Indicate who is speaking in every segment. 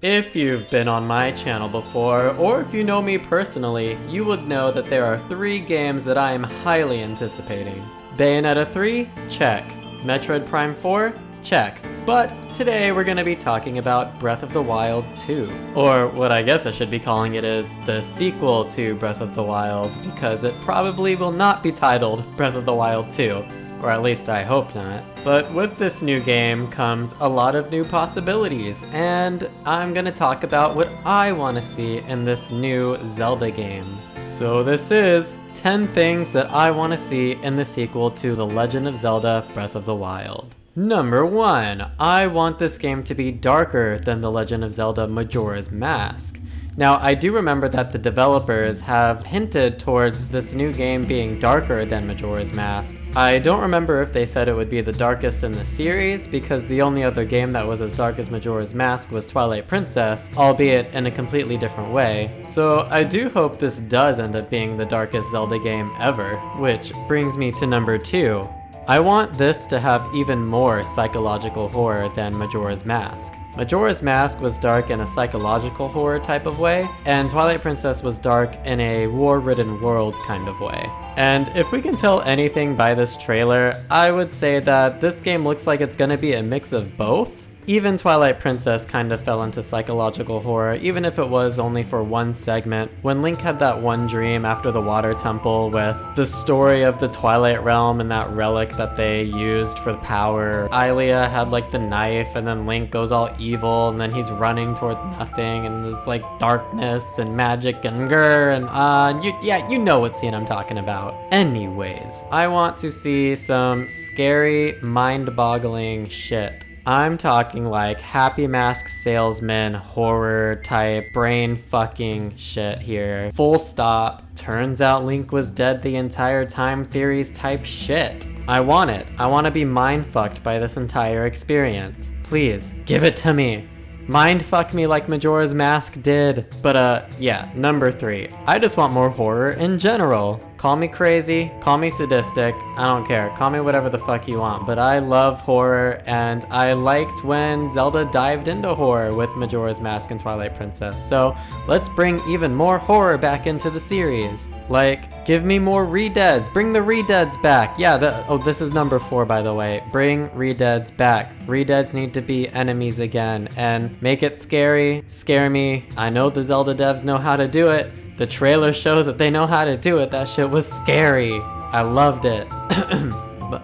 Speaker 1: If you've been on my channel before, or if you know me personally, you would know that there are 3 games that I am highly anticipating. Bayonetta 3? Check. Metroid Prime 4? Check. But today we're going to be talking about Breath of the Wild 2. Or what I guess I should be calling it is the sequel to Breath of the Wild, because it probably will not be titled Breath of the Wild 2. Or at least I hope not. But with this new game comes a lot of new possibilities, and I'm gonna talk about what I want to see in this new Zelda game. So this is 10 things that I want to see in the sequel to The Legend of Zelda Breath of the Wild. Number 1. I want this game to be darker than The Legend of Zelda Majora's Mask. Now, I do remember that the developers have hinted towards this new game being darker than Majora's Mask. I don't remember if they said it would be the darkest in the series, because the only other game that was as dark as Majora's Mask was Twilight Princess, albeit in a completely different way. So I do hope this does end up being the darkest Zelda game ever, which brings me to number 2. I want this to have even more psychological horror than Majora's Mask. Majora's Mask was dark in a psychological horror type of way, and Twilight Princess was dark in a war-ridden world kind of way. And if we can tell anything by this trailer, I would say that this game looks like it's gonna be a mix of both. Even Twilight Princess kind of fell into psychological horror, even if it was only for one segment. When Link had that one dream after the water temple with the story of the Twilight Realm and that relic that they used for the power. Hylia had like the knife, and then Link goes all evil, and then he's running towards nothing, and there's like darkness and magic and grr, and you know what scene I'm talking about. Anyways, I want to see some scary, mind-boggling shit. I'm talking like Happy Mask Salesman, horror type, brain fucking shit here. Full stop. Turns out Link was dead the entire time theories type shit. I want it. I want to be mind fucked by this entire experience. Please, give it to me. Mind fuck me like Majora's Mask did. But yeah, number 3. I just want more horror in general. Call me crazy, call me sadistic, I don't care. Call me whatever the fuck you want. But I love horror, and I liked when Zelda dived into horror with Majora's Mask and Twilight Princess. So let's bring even more horror back into the series. Like, give me more Redeads. Bring the Redeads back. Yeah, this is number 4, by the way. Bring Redeads back. Redeads need to be enemies again, and make it scary. Scare me. I know the Zelda devs know how to do it. The trailer shows that they know how to do it. That shit was scary. I loved it. But,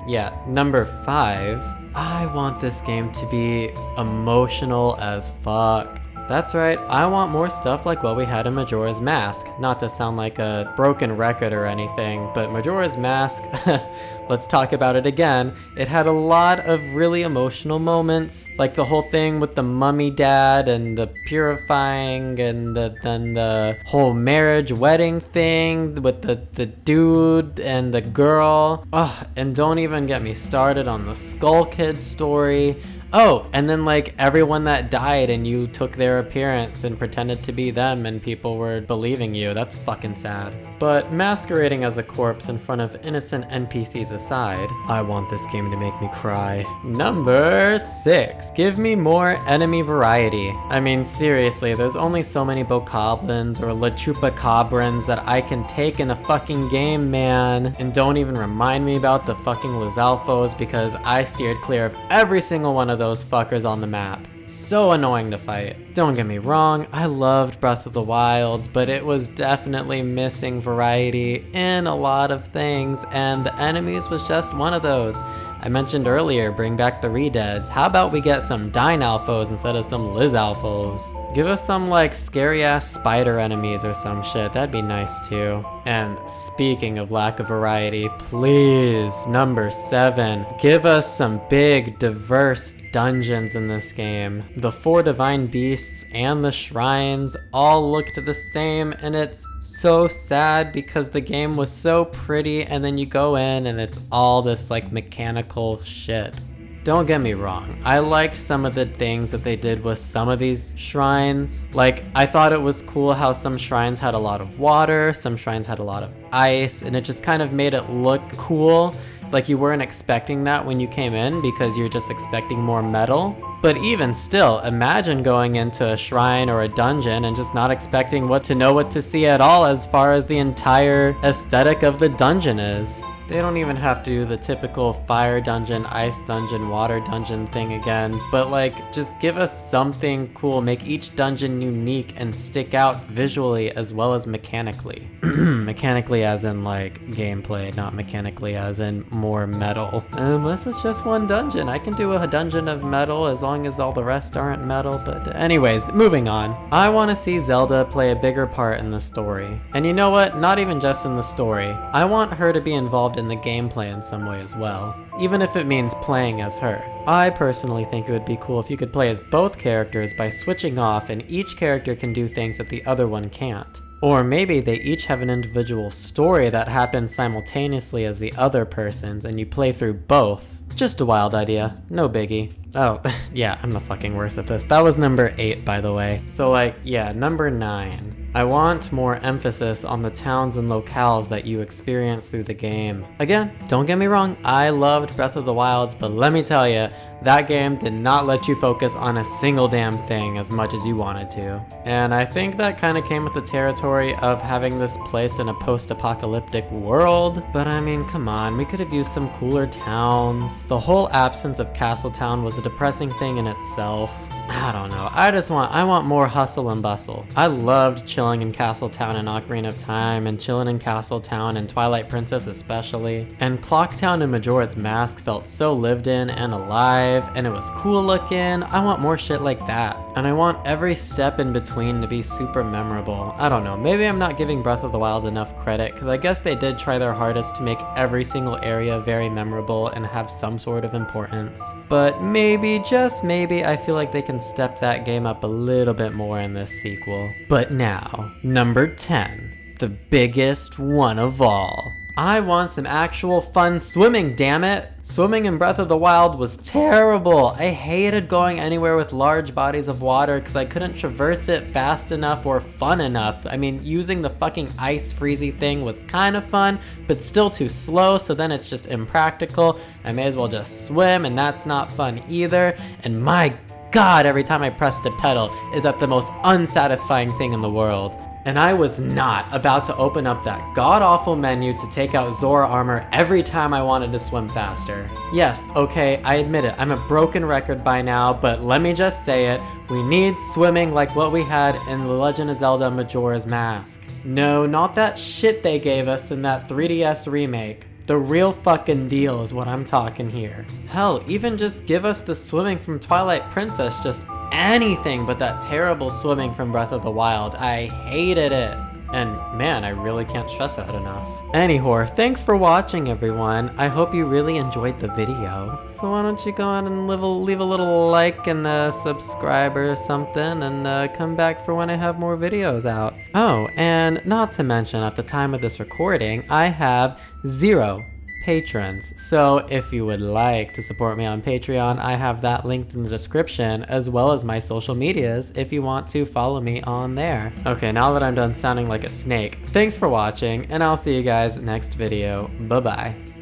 Speaker 1: yeah, number 5. I want this game to be emotional as fuck. That's right, I want more stuff like what we had in Majora's Mask. Not to sound like a broken record or anything, but Majora's Mask, let's talk about it again. It had a lot of really emotional moments, like the whole thing with the mummy dad and the purifying, and then the whole marriage wedding thing with the dude and the girl. Oh, and don't even get me started on the Skull Kid story. Oh, and then like everyone that died and you took their appearance and pretended to be them and people were believing you. That's fucking sad. But masquerading as a corpse in front of innocent NPCs aside, I want this game to make me cry. Number 6. Give me more enemy variety. I mean, seriously, there's only so many bokoblins or lachupacabrans that I can take in a fucking game, man. And don't even remind me about the fucking Lizalfos, because I steered clear of every single one of those fuckers on the map. So annoying to fight. Don't get me wrong, I loved Breath of the Wild, but it was definitely missing variety in a lot of things, and the enemies was just one of those. I mentioned earlier, bring back the Redeads. How about we get some Dynalphos instead of some Lizalfos? Give us some like scary ass spider enemies or some shit. That'd be nice too. And speaking of lack of variety, please, number 7, give us some big, diverse dungeons in this game. The 4 divine beasts and the shrines all looked the same, and it's so sad because the game was so pretty, and then you go in and it's all this like mechanical shit. Don't get me wrong, I liked some of the things that they did with some of these shrines. Like, I thought it was cool how some shrines had a lot of water, some shrines had a lot of ice, and it just kind of made it look cool. Like you weren't expecting that when you came in because you're just expecting more metal. But even still, imagine going into a shrine or a dungeon and just not expecting what to see at all as far as the entire aesthetic of the dungeon is. They don't even have to do the typical fire dungeon, ice dungeon, water dungeon thing again, but like, just give us something cool, make each dungeon unique and stick out visually as well as mechanically. Mechanically as in like gameplay, not mechanically as in more metal. Unless it's just one dungeon. I can do a dungeon of metal as long as all the rest aren't metal, but anyways, moving on. I want to see Zelda play a bigger part in the story. And you know what? Not even just in the story. I want her to be involved in the gameplay in some way as well, even if it means playing as her. I personally think it would be cool if you could play as both characters by switching off and each character can do things that the other one can't. Or maybe they each have an individual story that happens simultaneously as the other person's and you play through both. Just a wild idea, no biggie. Oh, yeah, I'm the fucking worst at this. That was number 8, by the way. So like, yeah, number 9. I want more emphasis on the towns and locales that you experience through the game. Again, don't get me wrong, I loved Breath of the Wild, but let me tell you, that game did not let you focus on a single damn thing as much as you wanted to. And I think that kind of came with the territory of having this place in a post-apocalyptic world. But I mean, come on, we could have used some cooler towns. The whole absence of Castletown was a depressing thing in itself. I don't know, I want more hustle and bustle. I loved chilling in Castletown and Ocarina of Time, and chilling in Castletown and Twilight Princess especially. And Clocktown and Majora's Mask felt so lived in and alive, and it was cool looking. I want more shit like that. And I want every step in between to be super memorable. I don't know, maybe I'm not giving Breath of the Wild enough credit, because I guess they did try their hardest to make every single area very memorable and have some sort of importance. But maybe, just maybe, I feel like they can step that game up a little bit more in this sequel. But now, number 10, the biggest one of all. I want some actual fun swimming, damn it! Swimming in Breath of the Wild was terrible. I hated going anywhere with large bodies of water because I couldn't traverse it fast enough or fun enough. I mean, using the fucking ice freezy thing was kind of fun, but still too slow, so then it's just impractical. I may as well just swim, and that's not fun either. And my God, every time I pressed a pedal, is that the most unsatisfying thing in the world. And I was not about to open up that god-awful menu to take out Zora armor every time I wanted to swim faster. Yes, okay, I admit it, I'm a broken record by now, but let me just say it, we need swimming like what we had in The Legend of Zelda Majora's Mask. No, not that shit they gave us in that 3DS remake. The real fucking deal is what I'm talking here. Hell, even just give us the swimming from Twilight Princess, just anything but that terrible swimming from Breath of the Wild. I hated it. And man, I really can't stress that enough. Anyhow, thanks for watching everyone. I hope you really enjoyed the video. So why don't you go on and leave a little like and subscribe or something, and come back for when I have more videos out. Oh, and not to mention, at the time of this recording, I have 0 patrons. So if you would like to support me on Patreon, I have that linked in the description, as well as my social medias if you want to follow me on there. Okay, now that I'm done sounding like a snake, thanks for watching, and I'll see you guys next video. Bye bye.